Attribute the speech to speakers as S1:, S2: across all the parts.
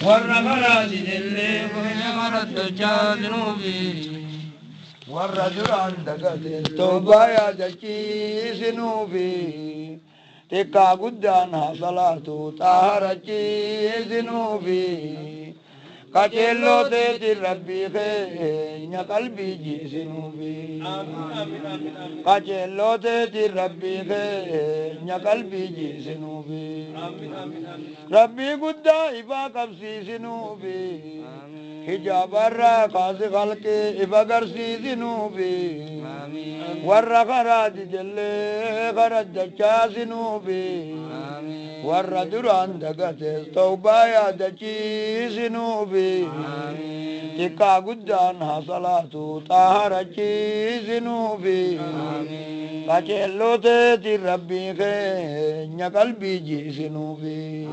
S1: والرغرات اللي غرد جاذنوبي والرجل عندك التوبة يا دكي سنوبي تكا قدانها صلاة طهرتي سنوبي كاتلو تيتي ربي خين قلبي جسنوبي كاتلو تيتي ربي خين قلبي جسنوبي ربي قد إبا قبسي سنوبي حجاب الرقاص خلقي إبا قرسي سنوبي والرقرات جلي غرد دجا سنوبي والردران دقتس توبا يا دجي سنوبي تكا قدانها صلاة طهرتي سنوبي كاتلو تيتي ربي خين قلبي جي سنوبي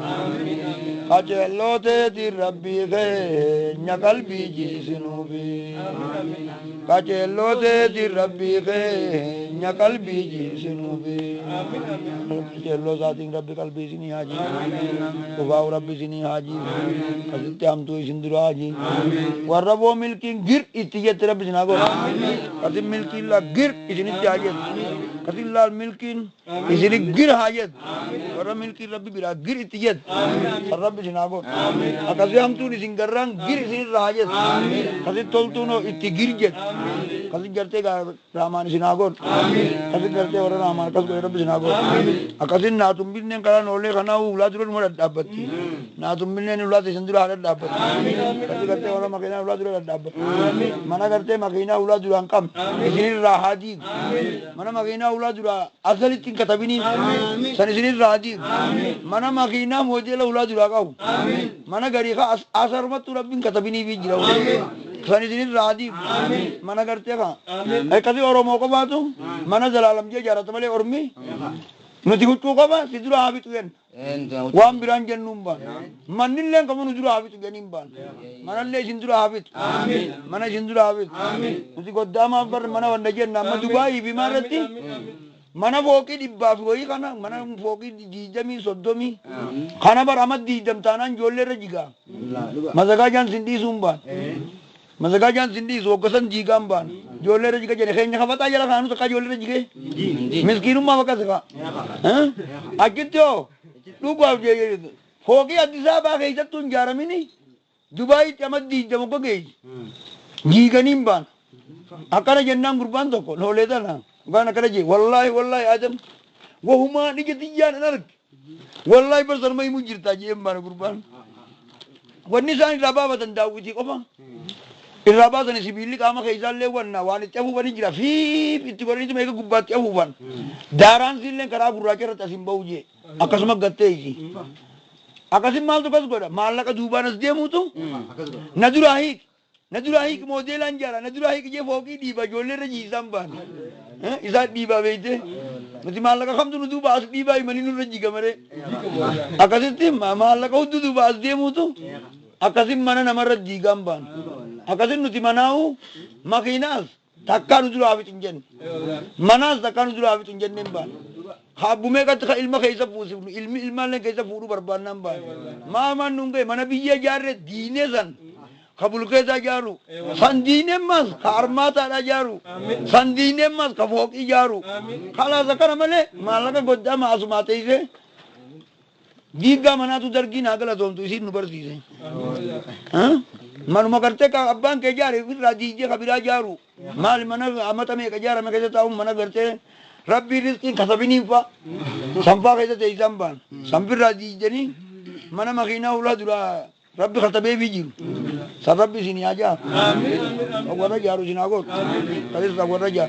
S1: كاتلو تيتي ربي خين قلبي جي سنوبي كاتلو تيتي ربي خين قلبي جي سنوبي كاتلو ذاتي ربي قلبي سني حاجي وفاو ربي سني حاجي كاتلو هم تو سندرا حاجي وربو ملكين غير اتيت ربي سناغو كاتل ملكين لا غير اتني حاجت كاتل لا ملكين اتني غير حاجت ورب ملكين ربي بلا غير اتيت ربي سناغو كاتل هم تو سنگران غير سني حاجت كاتل تولتونو اتي غير جت كاتل گرتے گا رامان سناغو كاتل گرتے ور رامان كاتل ربي سناغو كاتل نا تم بين كلا نولے خنا اولاد رول مر دابتي نا تم بين اولاد سندرا حالت دابتي كاتل گرتے ور مكينا اولاد رول دابتي منا گرتے مكينا اولاد رول كم سني راحدي منا مكينا اولاد رول اصل تين كتبيني سني راحدي منا مكينا موجل اولاد رول كاو منا غريخا اثر مت ربين كتبيني بيجراو سني راحدي منا گرتے کا اي كدي اور موقع باتو منا جلالم جي جارت ملي اورمي نتي گچو کا با سيدرا حبيت ين وام بران جنوم با منن لن كم نجرا حبيت جنيم با من الله سندرا حبيت من سندرا حبيت نتي قدام افر من ونجن نام دبي بمارتي من فوقي دبا فوقي كنا من فوقي ديجمي صدومي خانا بر احمد ديجم تانان جولے رجيگا مزگا جان سندي سومبا مزگا جان سندي سوگسن جيگام بان جولے رجيگا جنے خين خفتا جلا خانو تکا جولے رجيگے مسكين ما وكا سكا ها اكيتو لوگو فوقي اديسا با خيت تون جارميني دبي تمد ديجم کو گئی جيگنيم بان اكara جنام قربان تو کو لولے دا نا غانا کرے جي والله والله ادم وهما نيجتيان نرك والله بس ما مجرتا جي امبان قربان ونسان ربابة داوتي قفا الربابة نسيبيلي كاما خيزال لي ونا واني تشافو بني جرا في اتبارني تميك غبات تشافو بان داران سيلن كرا براجر تسيم باوجي اكاسما گتے جي اكاسم مال تو بس گورا مال لا دوبانس ديمو تو ندراهيك موديل انجارا ندراهيك جي فوقي ديبا جولے رجي سامبان إذا ديبا بيته متي مال لا خم تو دوباس ديبا منينو رجي گمرے اكاسيتي مال لا كود دوباس ديمو تو اكاسم من نمر رجي گامبان اكاسن نتي مناو ماكيناس takkan udul awit injen manas takkan udul awit injen nemban habume kat ilma kaisa pusi ilma le kaisa furu barban namba mama nunge mana biya jarre dine san kabul kaisa jaru san dine mas karmata da jaru san dine mas kafok i jaru kala zakar male malaka godda ma asumate ise diga mana tu dargi nagala tom tu isi nubar ise ha manuma karte ka abban ke jare raji je kabira jaru mal mana amata me ka jara me ka ta mana karte rabbi rizqin kasabini fa sampa ka te zamban sampir raji jeni mana makina uladura rabbi khatabe bijir sababbi sini aja amin awara jaru sinago kali awara ja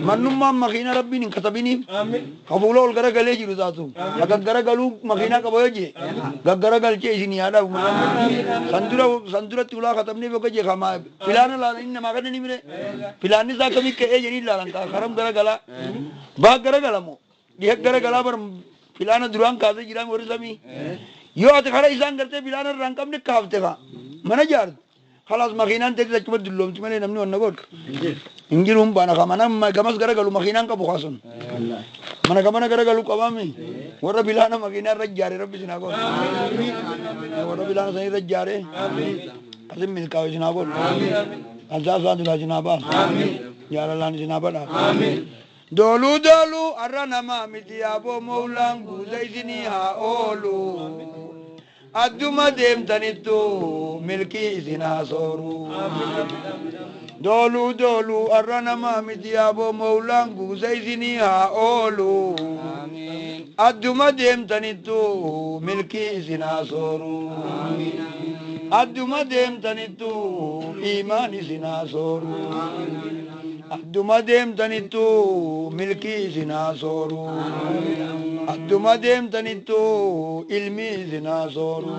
S1: manumma makina rabbi nin katabini amin kabulol gara gale jiru zatu agar gara galu makina ka boye gaggara galche sini ada sandura tula khatamne boge khama pilana la inna magane ni mire pilani sa kami ke jeni la lanka karam gara gala ba gara gala mo dia gara gala bar pilana durang kaze jiram ori sami यो आते खड़ा इसान करते बिलाना रंगकम ने कावते का मना जार خلاص مخينان تجلس كم دلهم تمني نمني ونقول إنجيلهم بانا كمانا ما جمس كرا قالوا مخينان كبوخاسون منا كمانا كرا قالوا كوامي ورا بلانا مخينان رجاري ربي سناقول warra bilaan sanii irra ijaare asin milkaa'u isin haa godhu alsaasaan duraa isin haa baasu jaalalaan isin haa badhaasu dooluu dooluu har'a namaa miti yaaboo mawlaan guuza isinii haa oolu adduma deemtanittu milkii isin haa sooru dooluu dooluu har'a namaa miti yaaboo mawlaan guuza isinii haa oolu adduma deemtanittu milkii isin haa sooru adduma deemtanittu iimaan isin haa sooru adduma deemtanittu milkii isin haa sooru adduma deemtanittu ilmi isin haa sooru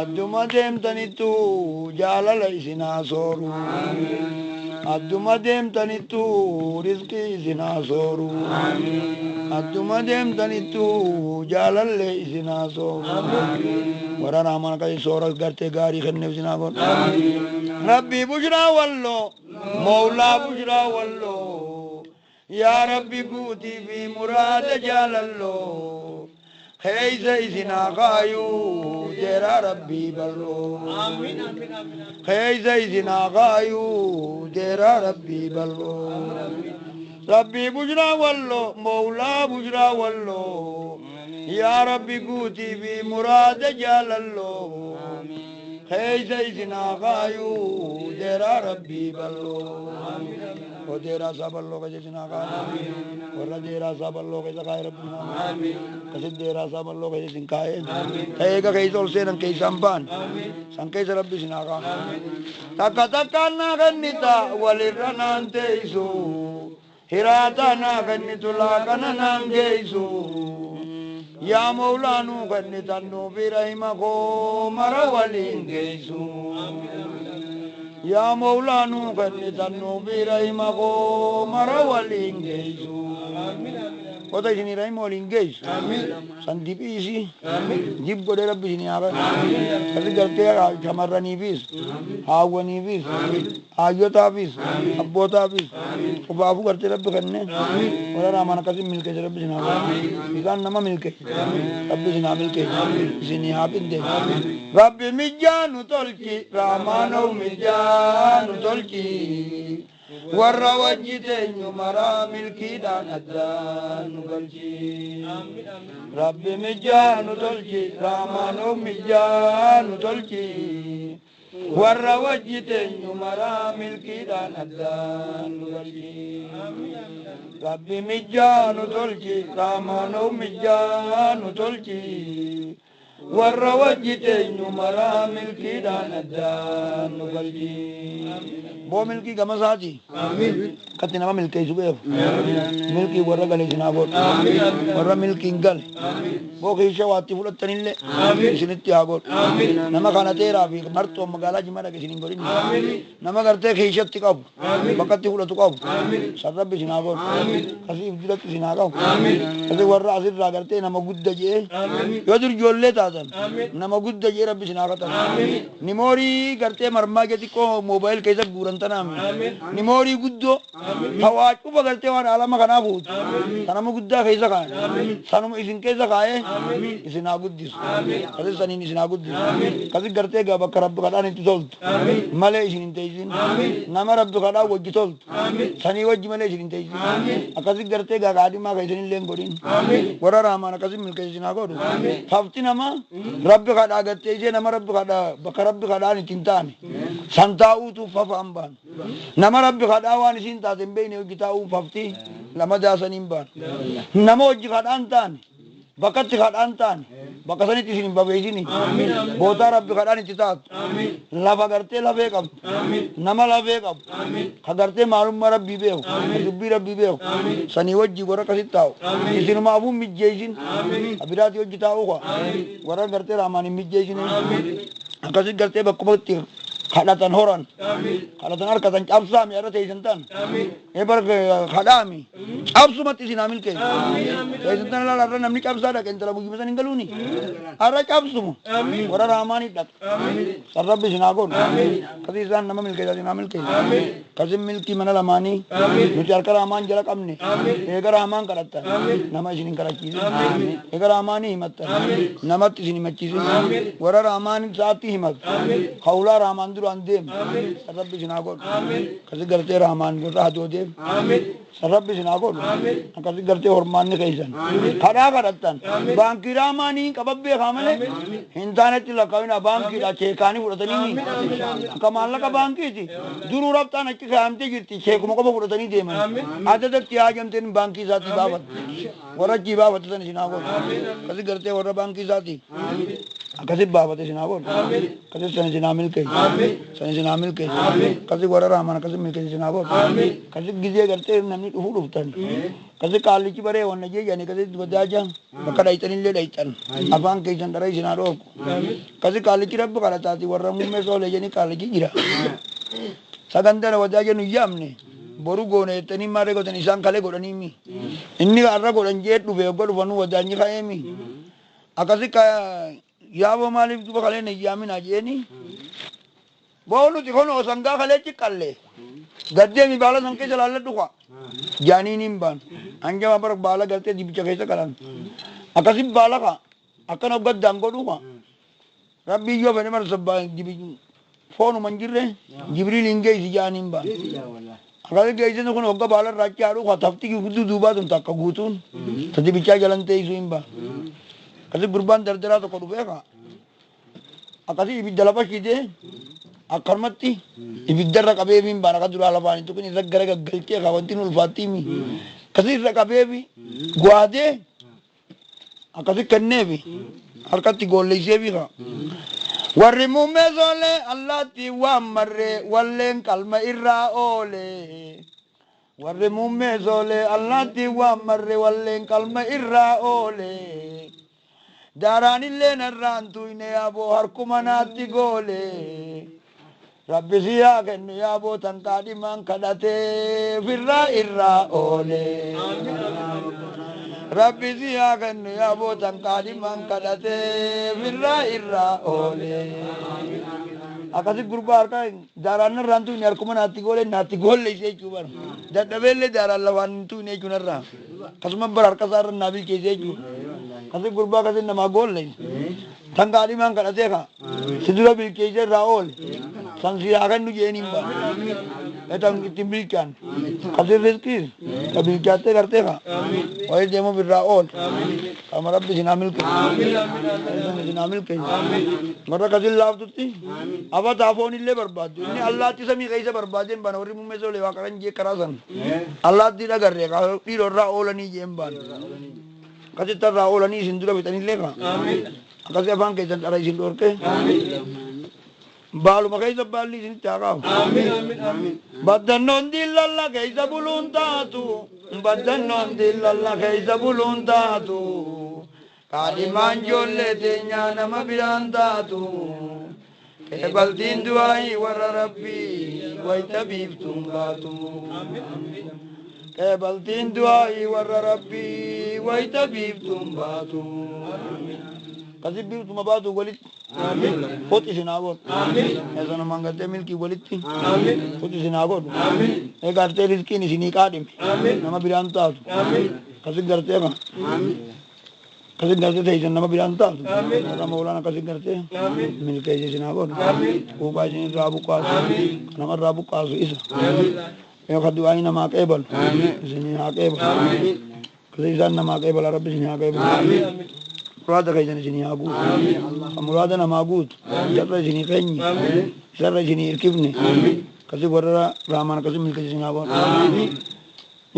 S1: adduma deemtanittu jaalala isin haa sooru adduma deemtanittu rizqii isin haa sooru adduma deemtanittu jaalalle isin haa sooru warra raamaan akkasii sooras gartee gaarii kenneef isin haa godhu rabbii bushraa walloo mawlaa bushraa walloo yaa rabbi guutii fi muraada jaalalloo keeysa isin haa kaayuu jeeraa rabbii bal'oo keeysa isin haa kaayuu jeeraa rabbii bal'oo rabbii bushraa walloo mawlaa bushraa walloo yaa rabbi guutii fi muraada jaalalloo keeysa isin haa kaayuu jeeraa rabbii bal'oo وديرا صاحب الله كجسنا كان ورا ديرا صاحب الله كذا كاي ربنا كسد ديرا صاحب الله كجسنا كاي كايكا كيسول سيرن كيسامبان سانكيس ربي سنا كان تكا تكا نغنيتا ولرنان تيسو هراتا نغنيتلا كننان جيسو يا مولانو غنيتانو برحمكو مرولين جيسو يا مولانا فنتنو برحمكو مرولين جيسو Kota sini rai mau linggis, santip isi, jib kode rabbi sini apa? Tapi gerti ya kamar nipis, hawa nipis, ayo tapis, abbo tapis, babu gerti rabbi kanne, orang ramana kasih milke rabbi sini apa? Ikan nama milke, rabbi sini milke, sini hapin deh. Rabbi mijanu tolki, ramano mijanu tolki. warra wajjiteenyu maraa milkiidhaan addaan nu galchi rabbi mijaa nu tolchi raamaanoo mijaa nu tolchi warra wajjiteenyu maraa milkiidhaan addaan nu galchi rabbi mijaa nu tolchi raamaanoo mijaa nu tolchi warra wajjiteenyu maraa milkiidhaan addaan nu galchi Bo milki gama saati. Kati nama milki subeef. Milki warra gale sinabot. Warra milki ingal. Bo keisha wati fulat tanille. Isinitti hagot. Nama kana tera fi marto magala jimara ke siningori. Nama karte keisha tikab. Bakati fulat tukab. Sarra bi sinabot. Kasi ibdilat sinagam. Kasi warra asir ragarte nama gudda je. Yodur jolle taatan. Nama gudda je rabbi sinagata. Nimori karte marma ke tiko mobile keisa guran Nimori guddo hawa cuba galte wan alama kana buut tanama gudda kaisa kan sanum isin kaisa kae isin aguddis kasi sanin isin aguddis kasi garte ga bakarab kada ni tolt male isin teisin nama rab kada wajji tolt sani wajji male isin teisin akasi garte ga gadi ma kaisin len godin wara ramana kasi milke isin agodu hafti nama rab kada gatte je nama rab kada bakarab kada ni tintani santa utu fafa amban nama rabbi khadawan isin taaten beeyne hojjitaa'uun fafti lama daasaniin baan nama hojji khadhaan taane bakkatti khadhaan taane bakka sanitti isin hin babeeysini bootaa rabbi khadhaan itti taatu lafa gartee lafee qabdu nama lafee qabu ka gartee maalummaa rabbii beeku ka dubbii rabbii beeku sanii wajji warra akkasit taa'u isinumaafuun mijjeeysin abiraati hojjitaa'uu ka warra gartee raamaan hin mijjeeysine akkasit gartee bakkumatti kadhatan horan kadhatan harkatan cabsaami irra teeysantan ebar kadhaami cabsumatti isin hamil kee teeysantan laala irra namni cabsaa dhaqe intala buyyuma san hin galuuni har'a cabsumu warra raamaanii dhaq san rabbi isin haa godhu kasii isaan nama milkeessa isin haa milkeessa kasin milkii mana lamaanii nuti harka raamaan jala qabne eega raamaan kadhattan nama isin hin kadhachiisin eega raamaanii himattan namatti isin himachiisin warra raamaan isaatti himatu hawlaa raamaan duraan deemu san rabbi isin haa godhu kasi gartee raamaan warra hadoo deemu san rabbi isin haa godhu akkasi gartee hormaanni keessan kadhaa kadhattan baankii raamaanii qababbee kaa malee hin taanetti lakkaa'ina baankiidha cheekaanii fudhatanii akka maallaqa baankiiti duruu rabtaan achi kaa'amtee jirti cheekuma qofa fudhatanii deeman addatti haajamteen baankii isaatii baafatu warra achii baafatan isin haa godhu akkasi gartee warra baankii isaatii akkasi baafate isin haa godhu akkasi san isin haa milkeessu san isin haa milkeessu akkasi warra raamaan akkasi milkeessu isin haa godhu akkasi gizee gartee namni dhufuu dhuftan akkasi qaallichi baree wanna jeeyani akkasi badaaja bakka dhayxanillee dhayxan afaan keessan dhara isin haa dhooku akkasi qaallichi rabbi kadhataati warra muummee soolee jeni qaallichi jira sagantana wadaaja nu yaamne boru goone jettanii maarree godhan isaan kalee godhaniimi inni har'a godhan jee dhufe ogga dhufanu wadaanyi ka'eemi akkasi yaaboo maaliif duba kalee na yaamina jeeni boo nuti kono sangaa kalee ciqqalle gaddeemi baala san keessa laalladhu kwa jaaniin hin baan hanjama bara baala galtee dibicha keessa qalan akkasi baala ka akkana gaddaan godhu kwa rabbi iyyoo fedhe mara sabbaa foonuma hin jirre jibriil hin geessi jaaniin baan akkasi geessinu kun hogga baala irraachi haadhu kwa tafti guutuu duubaatun takka guutuun ta dibichaa jalan teessuu hin baan akkasi gurbaan dardaraa tokko dhufee ka akkasi ibidda lafa shidee akkanumatti ibiddarra qabeefi hin baan akka duraa lafaan tokko irra gara gaggalchee ka wanti nu ulfaattiimi akkasi irra qabeefi guwaatee akkasi kenneefi harkatti goolleesseefi ka warri muummee soolee allaatti waan marree walleen qalma irraa oole warri muummee soolee allaatti waan marree walleen qalma irraa oole daaraanillee narraan tuyne yaaboo harkuma naatti goole rabbi si haa kennu yaaboo tan kaadhimaan kadhatee firraa irraa oole rabbi si haa kennu yaaboo tan kaadhimaan kadhatee firraa irraa oole akkasi gurbaa harka daaraan narraan tuyne harkuma naatti goole isee jechuu bara dadhabeellee daaraan lafaan hin tuyne jechuu narraa akkasuma bara harka isaa irra naa bilcheessee jechuu kasi gurbaa kasi namaa goolle tan kaadhimaan kadhatee ka si dura bilcheessee irraa oole san si haa kennu jeeniin ba etan ittiin bilchaan kasi riskiis ka bilchaattee gartee ka wayii deemuuf irraa oole kama rabbi isin haa milkeessu isin haa milkeessu warra kasin laaftutti afataa foonillee barbaaddu inni allaatti samii keessa barbaadeen bana warri muummee soolee waa qaran jee karaa san allaatti dhagarree ka dhiiroo irraa oolanii jeen baan akkasi tarraa oolanii isin dura bitanillee ka akkasi afaan keessan dhara isin dhorke baaluma keessa baalli isinitti haa qabu baddannoon dillalla keessa buluun taatu baddannoon dillalla keessa buluun taatu kaadhimaan ijoollee teenyaa nama biraan taatu eebaltiin du'aayii warra rabbii wayita biiftuun baatu eebaltiin du'aayii warra rabbii wayita biiftuun baatu kasi biiftuma baatu walitti foti isin haa godhu eessanumaan gartee milkii walitti foti isin haa godhu gartee riskiin isinii qaadhime nama biraan taatu kasi gartee ka kasi gartee teessan nama biraan taatu warra maulaan akkasi gartee milkeessa isin haa godhu quuqaa isin irraa buqqaasu nama irraa buqqaasu isa yoo ka du'aayii namaa qeebalu isinii haa qeebalu kasi isaan namaa qeebala rabbi isinii haa qeebalu muraada keessan isinii haa guutu kan muraada namaa guutu isarra isinii keenye isarra isinii hirkifne kasi warra raamaan akkasi milkeessa isin haa godhu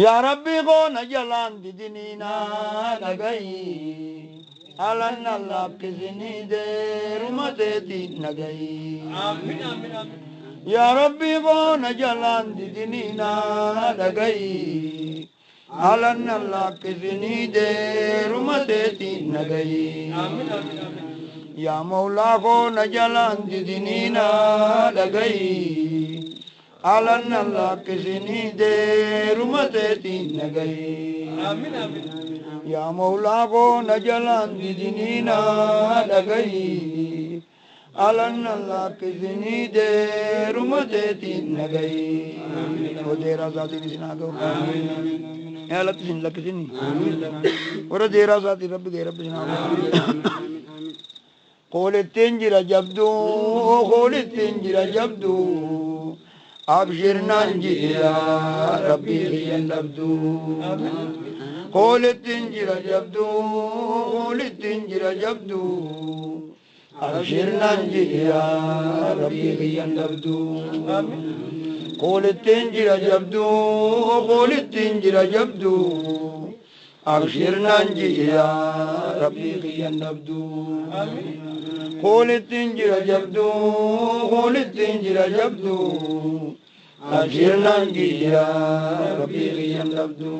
S1: yaa rabbii koona jalaan didiniinaa dhagayi alanna laakkisinii deeruma teetiin dhagayi yaa rabbii koona jalaan didiniinaa dhagayi alanna laakkisinii deeruma teetiin dhagayi يا مولا کو نجلان دینینا لگئی علن اللہ کسنی دیر مدتی نگئی یا مولا کو نجلان دینینا لگئی علن اللہ کسنی دیر مدتی نگئی وہ دیرہ ذاتی نسنا گو یا اللہ تسن لکسنی اور دیرہ ذاتی رب گئے رب جناب قول التنجر جبدو قول التنجر جبدو أبشر ننجي يا ربي غيا نبدو قول التنجر جبدو قول التنجر جبدو أبشر ننجي يا ربي غيا نبدو قول التنجر جبدو قول التنجر جبدو أبشر ننجي يا ربي غيا نبدو قول التنجر جبدو قول التنجر جبدو أبشر ننجي يا ربي غيا نبدو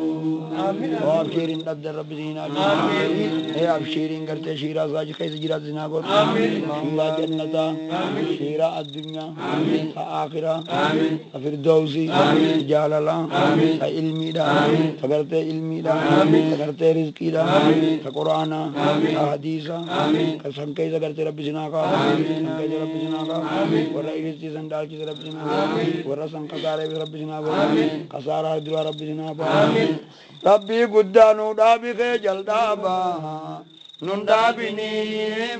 S1: وأبشر نبدأ رب زينا يا أبشرين قرت شيرا زاج خيز جرات زنا قول شيرا جنة شيرا الدنيا آخرة فردوسي جلالا علمي دا فقرت علمي دا فقرت رزقي دا فقرآن حديثا قسم كيز قرت رب زنا قا كيز رب زنا قا ورا إرسي سندال كيز رب زنا ورا سنقطاري رب زنا قصارا درا رب زنا ربي قدانو دابي خجل دابا نندابني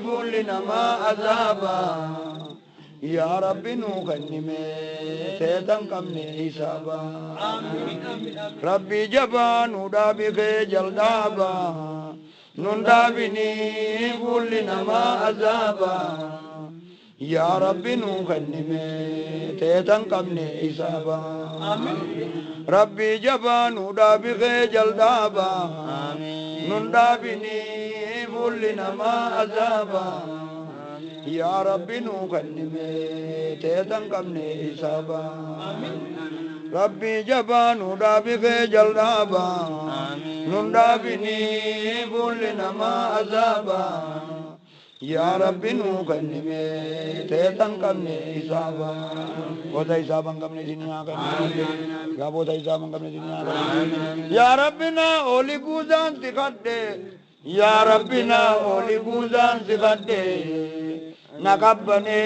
S1: فولنا ما عذابا يا ربي نوخنمي سيدن كمني حسابا ربي جبانو دابي خجل دابا نندابني فولنا ما عذابا يا ربي نوخنمي سيدن كمني حسابا ربي جبانو دابي خجل دابا نندابني فولنا ما عذابا يا ربي نوخنمي تيتن كمني حسابا ربي جبانو دابي خجل دابا نندابني فولنا ما عذابا يا ربي نوخنمي تيتن كمني حسابا بوتا حسابا كمني دنيا كمني يا بوتا حسابا كمني دنيا كمني يا ربنا أولي قوزان تقدي يا ربنا أولي قوزان تقدي نقبني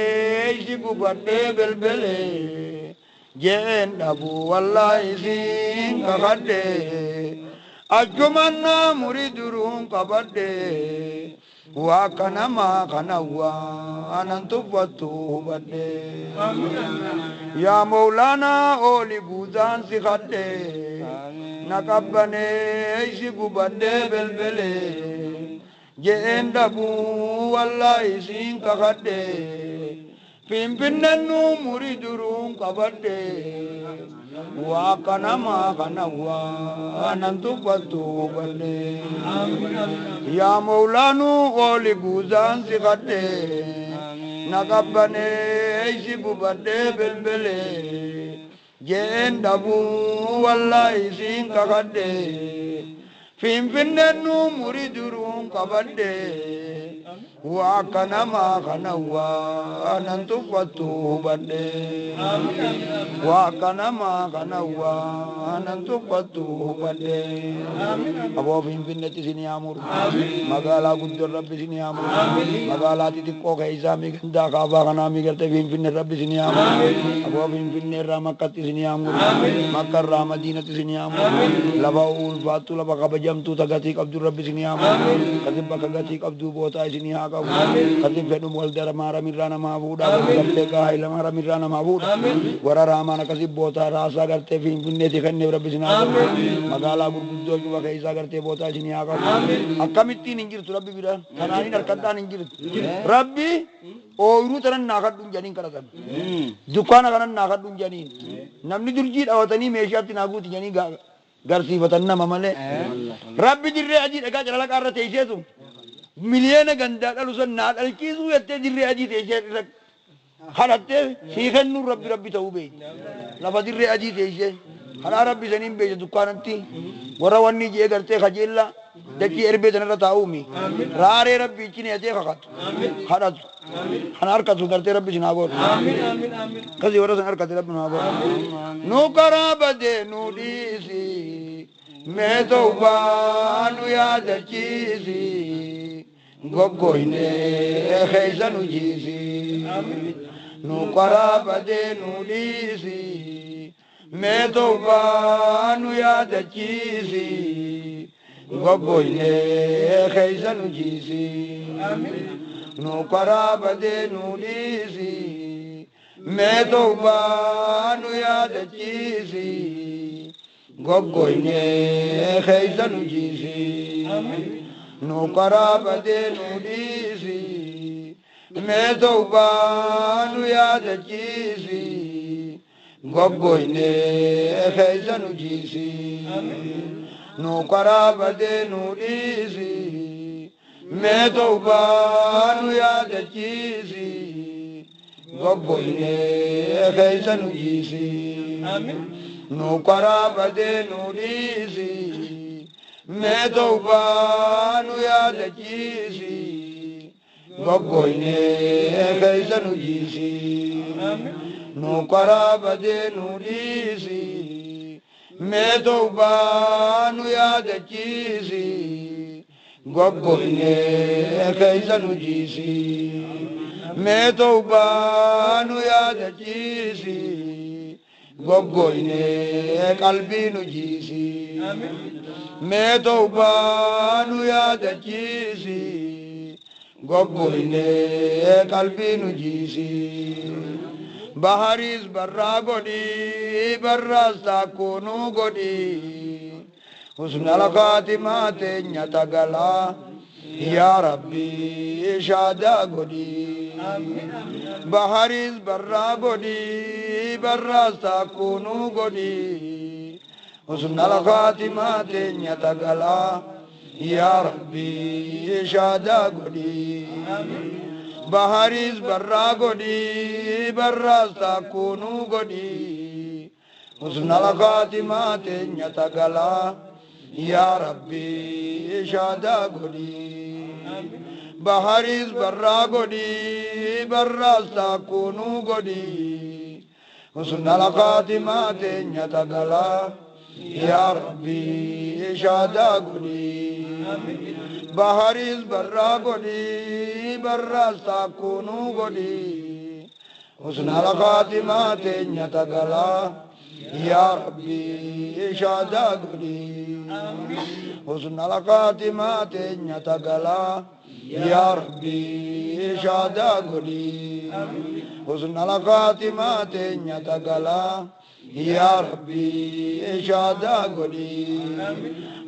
S1: يشيكو بدي بلبلي جين أبو والله سين كقدي أجمعنا مريد روم كبدي وكنما كنوا أنتم فتوه بدي يا مولانا أولي بوزان سخدي نقبني يشيكو بدي بلبلي جين دبو والله سين كخدي pimpinannu muridurun kabadde wa kanama kanawa anantu patu badde ya maulanu oli guzan sikadde nagabbane isi bubadde belbele jeen dabu wallahi sin kakadde pimpinannu muridurun kabadde wa kanama kanawa anantu patu badde wa kanama kanawa anantu patu badde abo finfinneti sini amur magala guddur rabbi sini amur magala titikko kaisa mi ganda kaaba kana mi garte finfinne rabbi sini amur abo finfinne ramakati sini amur makkar ramadinati sini amur labaul fatu labaka bajamtu tagati abdur rabbi sini amur kadibba kagati abdu bota sini كذب فنوم والدار مارا ميرانا مابودا كذب كاهي لمارا ميرانا مابودا ورا رامان كذب بوتا راسا کرتے فين بنيتي خن رب سنا مغالا غرغدو جو كيسا کرتے بوتا سني آقا اكمتي نينجر ربي بيرا ثاني نركدا نينجر ربي اويرو ترن ناخدون جانين كراتن دكان كان ناخدون جانين نمني درجي اوتني ميشاتي ناغوت جاني غرسي فتنا ممله ربي دير اجي دغا جلال كارته يسو مليون غندا دلوسن نال الكيزو يته دير اجي تيجي خلته سيخن نور ربي توبه لا بدير اجي تيجي خلا ربي زنين بيج دكانتي ورا وني جي غرتي خجيلا دكي إربي دنا رتاومي راري ربي كني أجي خات خرج هنارك سكرت ربي جنابور كذي ورا سنار كذي ربي جنابور نوكرا بدي نوديسي مدوبانو يا دكيسي غوغوينه خيزانو جيسي نوكرا بدي نوديسي مدوبانو يا دكيسي غوغوينه خيزانو جيسي نوكرا بدي نوديسي مدوبانو يا دكيسي غوغوينه خيزانو جيسي نوكرا بدي نوديسي مدوبانو يا دكيسي غوغوينه خيزانو جيسي نوكرا بدي نوديسي مدوبانو يا دكيسي غوغوينه خيزانو جيسي نوكرا بدي نوديسي مدوبانو يا دكيسي غوغوينه خيزانو جيسي نوكرا بدي نوديسي مدوبانو يا دكيسي غوغوينه خيزانو جيسي مدوبانو يا دكيسي غوغوينه قلبي نجيسي مدوبانو يا دكيسي غوغوينه قلبي نجيسي بحريز برا غدي برا ساكونو غدي حسن الخاتمة نتغلا يا ربي شادا غدي بحريز برا غدي برا ساكونو غدي حسن الخاتمة نتغلا يا ربي شادا غدي بحريز برا غدي برا ساكونو غدي حسن الخاتمة نتغلا يا ربي شادا غدي بحريز برا غدي برا ساكونو غدي حسن الخاتمة نتغلا يا ربي شادا غدي بحريز برا غدي برا ساكونو غدي حسن الخاتمة نتغلا يا ربي شادا غدي حسن الخاتمة نتغلا يا ربي شادا غدي حسن الخاتمة نتغلا يا ربي شادا غدي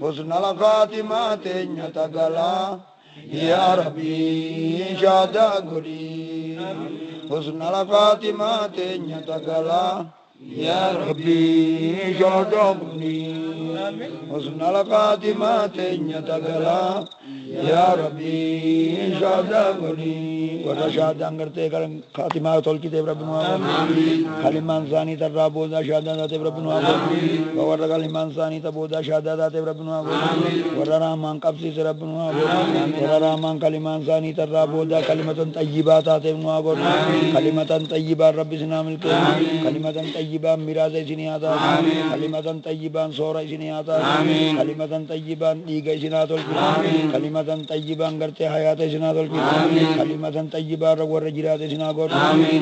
S1: حسن الخاتمة نتغلا يا ربي شادا غدي حسن الخاتمة نتغلا يا ربي شادا غدي حسن الخاتمة نتغلا يا ربي شادا غدي ورشاد انغرتے کرم خاتمہ تول کی تے رب نو کلمان ثانی تر بودا شادا تے رب نو ور کلمان ثانی تے بودا شادا تے رب نو ور رحمان قبسی تے رب نو ور رحمان کلمان ثانی تر بودا کلمتن طیبات تے نو کلمتن طیبہ رب سنا مل کے کلمتن طیبہ میراث سنی آتا کلمتن طیبہ سورہ سنی آتا کلمتن طیبہ دیگے سنا تول کلمتن طیبہ انغرتے حیات سنا تول کلمتن طيبة ورجيرات سناغور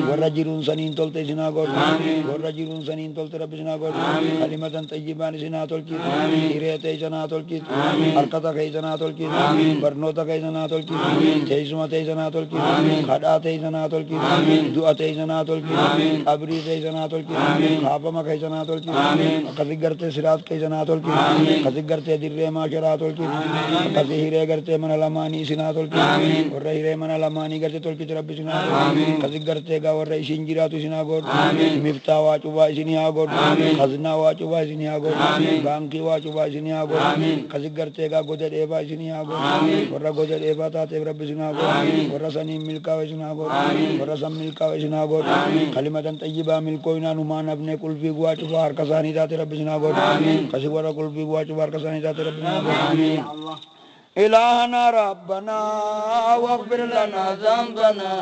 S1: ورجيرون سنين تولت سناغور ورجيرون سنين تولت رب سناغور كلمة طيبة سناتول كيت هيرت سناتول كيت أركتا كي سناتول كيت برنوتا كي سناتول كيت تيسما تي سناتول كيت خدا تي سناتول كيت دعاء تي سناتول كيت أبري تي سناتول كيت خافما كي سناتول كيت كذكرت سرات كي سناتول كيت كذكرت دري ما شراتول كيت كذهيرة كرت من لماني سناتول كيت ورهيرة من لماني كرت تول كيت رب سناتول كذكرت كاور رئيسين جراتو سناغور مفتاح واجوا سنياغور خزنا واجوا سنياغور بانكي واجوا سنياغور كذكرت كا غودر إبا سنياغور ورا غودر إبا تات رب سناغور ورا سني ملكا سناغور ورا سم ملكا سناغور كلمة طيبة ملكوينا نمان ابن كل في غواچ بار كساني تات رب سناغور كسي ورا كل في غواچ بار كساني تات رب سناغور إلهنا ربنا واغفر لنا ذنبنا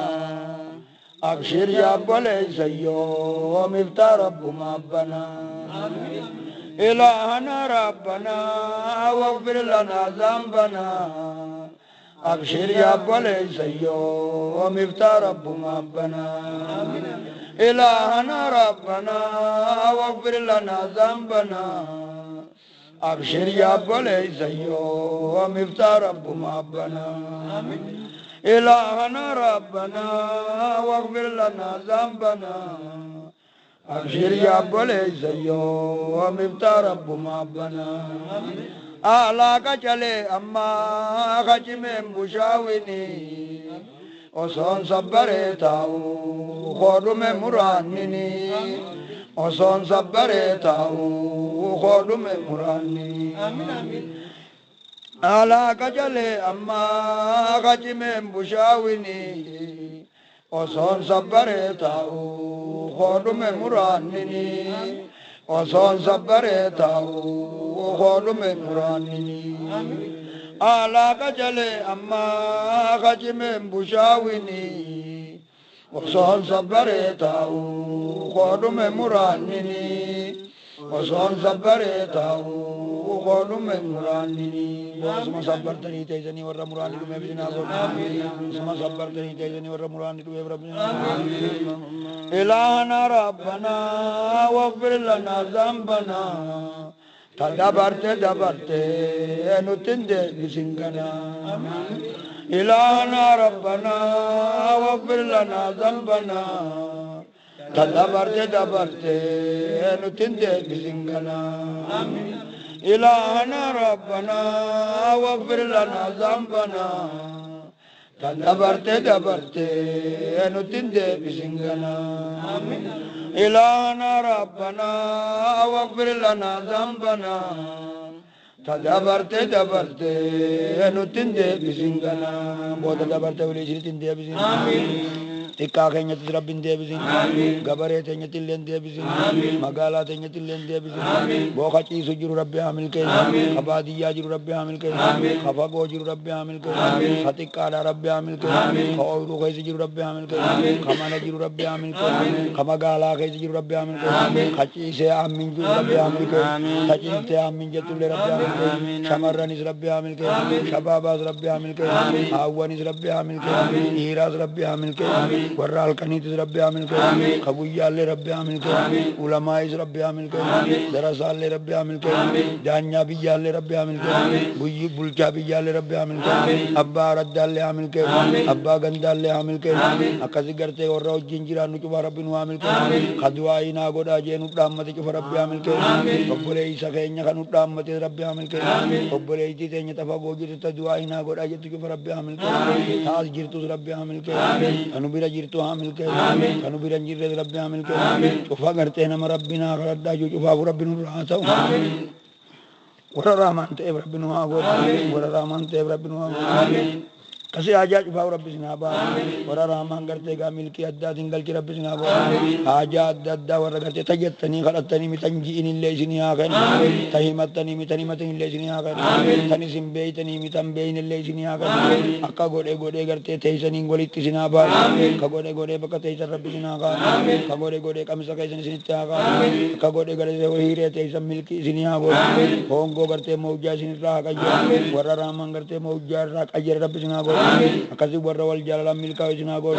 S1: أبشر يا بوليس يوم افتى رب مبنا إلهنا ربنا واغفر لنا ذنبنا أبشر يا بوليس يوم افتى رب مبنا إلهنا ربنا واغفر لنا ذنبنا أبشر يا بوليس يوم افتى رب مبنا إلهنا ربنا واغفر لنا ذنبنا أبشر يا بوليس يوم افتى رب مبنا أعلاك چلے أما خچ میں بشاونی وصون صبرے تاو خود میں مراننی وصون صبرے تاو خود میں مراننی أعلاك چلے أما خچ میں بشاونی وصون صبرے تاو خود میں مراننی وصون صبرے تاو خود میں مراننی أعلاك چلے أما خچ میں بشاونی وصون صبرے تاو خود میں مراننی وصون صبرے تاو خود میں مراننی اسما صبرتني تيزني ور مراني میں بجنا اسما صبرتني تيزني ور مراني تو ربنا إلهنا ربنا واغفر لنا ذنبنا تدبرت نتند بسنگنا إلهنا ربنا واغفر لنا ذنبنا تدبرت نتند بسنگنا إلهنا ربنا واغفر لنا ذنبنا تدبرت نتند بسنگنا إلهنا ربنا واغفر لنا ذنبنا تدبرت نتند بسنگنا بود تدبرت وليش تند بسنگنا Tikka keenya Rabbin deebisin gabaree teenya tilleen deebisin magaalaa teenya tilleen deebisin booka ciisu jiru Rabbi haa milkeessu ka baadiyyaa jiru Rabbi haa milkeessu ka fagoo jiru Rabbi haa milkeessu ka xiqqaadhaa Rabbi haa milkeessu ka ooyiruu keessa jiru Rabbi haa milkeessu ka mana jiru Rabbi haa milkeessu ka magaalaa keessa jiru Rabbi haa milkeessu ka ciisee hammin jiru Rabbi haa milkeessu ka ciistee hammin jettullee Rabbi haa milkeessu shamarranis Rabbi haa milkeessu shabaabaas Rabbi haa milkeessu haawwanis Rabbi haa milkeessu dhiiraas Rabbi haa milkeessu ورّا الكنيت ربي عامل كرام خبويا اللي ربي عامل كرام علماء ربي عامل كرام دراسة اللي ربي عامل كرام دانيا بيا اللي ربي عامل كرام بوي بولكا بيا اللي ربي عامل كرام أبا رد اللي عامل كرام أبا غندا اللي عامل كرام أكاسي کرتے ورّا وجنجرا نجوا ربي نو عامل كرام خدواي ناغودا جين ودامتي كف ربي عامل كرام ببولي سكينيا كانوا دامتي ربي عامل كرام ببولي جيتني تفاقو جيت تدواي ناغودا جيت كف ربي عامل كرام تاس جيرتو ربي عامل كرام أنو بيرا تو عامل کے کنو برنجیر رب عامل کے شفا کرتے ہیں نم ربنا خردا جو شفا ربنا راتا ور رحمان تے ربنا آگو ور رحمان تے ربنا کسے آجا شفا رب سنابا ور رحمان کرتے گا مل کے ادا سنگل کی رب سنابا آجا ادا ور کرتے تجتنی خلتنی متنجین اللہ سنی آخر تہمتنی متنی اللہ سنی آخر تنی سنبیتنی متنبین اللہ سنی آخر اکا گوڑے کرتے تیسنی گولیت سنابا اکا گوڑے بکا تیسن رب سن آخر اکا گوڑے کمسا کیسن سنیت آخر اکا گوڑے سے وحیرے تیسن ملکی سنی آخر ہونگو کرتے موجہ سنی راہ کجر ور رحمان کرتے موجہ راہ کجر رب سن آخر أكذب والرول جلال ملكا وجناغو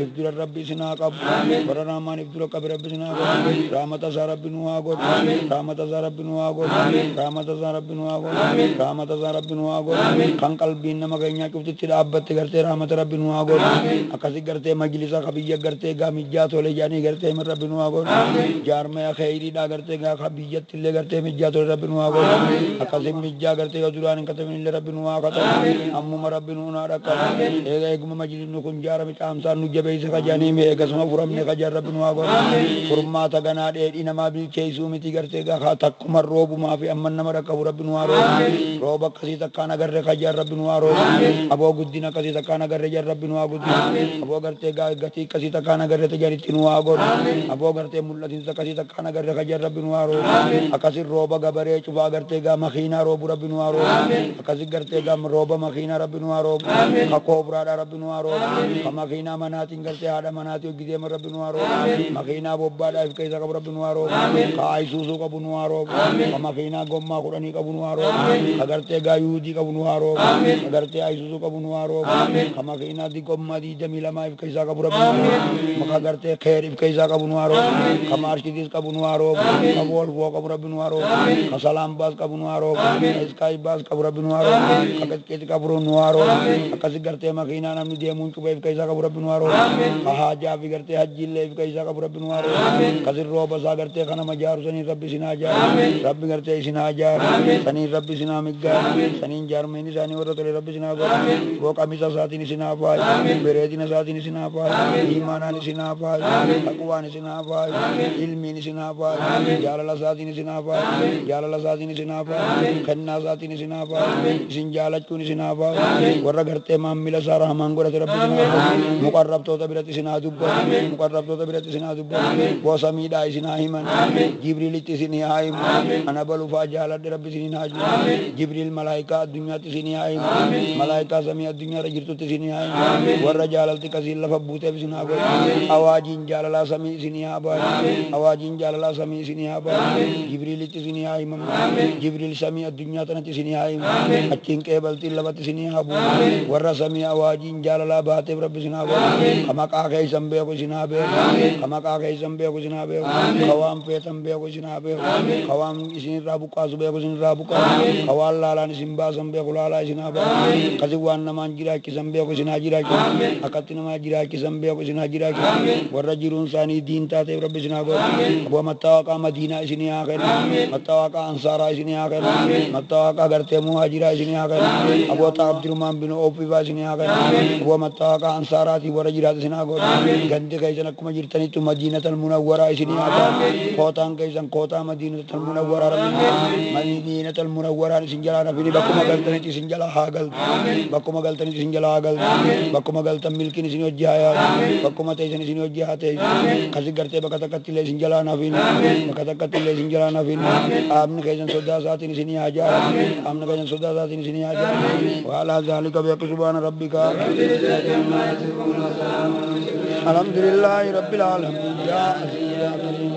S1: إفدر الرب سناقب وررحمان إفدر قبر رب سناغو رحمة سا رب نواغو رحمة سا رب نواغو رحمة سا رب نواغو رحمة سا رب نواغو خان قلبين نما غينيا كفتت تلابت کرتے رحمة رب نواغو أكذب کرتے مجلسا خبیہ کرتے گا مجات ولے جانی کرتے من رب نواغو جار میں خیری دا کرتے گا خبیت تلے کرتے مجات ولے رب نواغو أكذب مجا کرتے گا دران کتب من رب نواغو أمم رب نواغو eeguma majlisni kun jaarame caamsaan nu jabeeyse kajaaniime eegasuma furamne kajan rabbi nu haa godhu furmaata ganaa dheedhii namaa bilcheessuu miti gartee gaa takkuma roobumaa fi amma nama rakkabu rabbi nu haa roobu rooba akkasii takkaan agarre kajan rabbi nu haa roobu aboo guddina akkasii takkaan agarre jan rabbi nu haa guddina aboo gartee gatii akkasii takkaan agarre tajanitti nu haa godhu aboo gartee mul'atinsa akkasii takkaan agarre kajan rabbi nu haa roobu akkasin rooba gabaree cufaa gartee gaa makiinaa roobu rabbi nu haa roobu akkasin gartee gaa rooba makiinaa rabbi nu haa roobu ka koobraadhaa rabbi nu haa roobu ka makiinaa manaatiin gartee haadha manaatii hojjeteema rabbi nu haa roobu makiinaa bobbaadhaa if keessa qabu rabbi nu haa roobu ka ayisuusuu qabu nu haa roobu ka makiinaa gommaa kudhanii qabu nu haa roobu ka gartee gaa yuudii qabu nu haa roobu ka gartee ayisuusuu qabu nu haa roobu ka makiinaa gommaa 22 if keessa qabu rabbi nu haa roobu ka gartee keer if keessa qabu nu haa roobu ka maarshitiis qabu nu haa roobu ka boolfoo qabu rabbi nu haa roobu ka salaam baas qabu nu haa roobu ka iskaay baas qabu rabbi nu haa roobu ka qeqqeeti qabu nu haa roobu akkasi gartee makiinaa namni deemuun cuba if keessa qabu rabbi nu haa roobu ka haajaa fi gartee hajjiillee if keessa qabu rabbi nu haa roobu kasin rooba isaa gartee kana majaaru saniin rabbi isin haa jaaru rabbi gartee isin haa jaaru saniin rabbi isin haa miggaaru saniin jaarmeen isaanii warra tole rabbi isin haa godhu boo qamisa isaatiin isin haa faayu bereedina isaatiin isin haa faayu iimaanaan isin haa faayu taqwaan isin haa faayu ilmiin isin haa faayu jaalala isaatiin isin haa faayu jaalala isaatiin isin haa faayu kennaa isaatiin isin haa faayu isin jaalachuun isin haa faayu warra gartee maammila isaa rahmaan godhate rabbi isin haa godhu muqarrabtoota biratti isin haa dubbatu muqarrabtoota biratti isin haa dubbatu boosa miidhaa isin haa himan jibriilitti isin haa himu ana balufaa jaaladhe rabbi isin haa jiru jibriil malaayikaa addunyaatti isin haa himu malaayikaa samii addunyaarra jirtutti isin haa himu warra jaalalti kasiin lafa buuteef isin haa godhu awaajiin jaalalaa samii isin haa baasu awaajiin jaalalaa samii isin haa baasu jibriilitti isin haa himamu jibriil samii addunyaa tanatti isin haa himu achiin qeebaltiin lafatti isin haa buusu warra samii awaajiin jaalalaa baateef rabbi isin haa godhu ka maqaa keessan beeku isin haa beeku ka maqaa keessan beeku isin haa beeku ka waan feetan beeku isin haa beeku ka waan isin irraa buqqaasu beeku isin irraa buqqaasu ka waan laalaan isin baasan beeku laalaa isin haa baasu kasin waan namaan jiraachisan beeku isin haa jiraachisu akkatti namaa jiraachisan beeku isin haa jiraachisu warra jiruun isaanii diin taateef rabbi isin haa godhu aboo mattaawaqaa madiinaa isin haa kennu mattaawaqaa ansaaraa isin haa kennu mattaawaqaa gartee muhaajiraa isin haa kennu aboo abdirumaan bin oofifaa isin haa kennu aboo mattaawaqaa ansaaraatii warra jiraatu isin haa godhu gandi keessan akkuma jirtanitti madiinatal munawwaraa isin haa kennu kootaan keessan kootaa madiinatal munawwaraa rabbi madiinatal munawwaraan isin jalaa nafini bakkuma galtanitti isin jalaa haa galtu bakkuma galtanitti isin jalaa haa galtu bakkuma galtan milkiin isin hojii haa yaadu bakkuma teessan isin hojii haa teessu kasi gartee bakka takkatti illee isin jalaa nafin bakka takkatti illee isin jalaa nafin qaamni keessan sodaa isaatiin isin haa jaaru qaamni keessan sodaa isaatiin isin haa jaaru waalaa zaalika beeku subhaana rabbika alhamdulillahi rabbil aalamiin yaa aziiz yaa kariim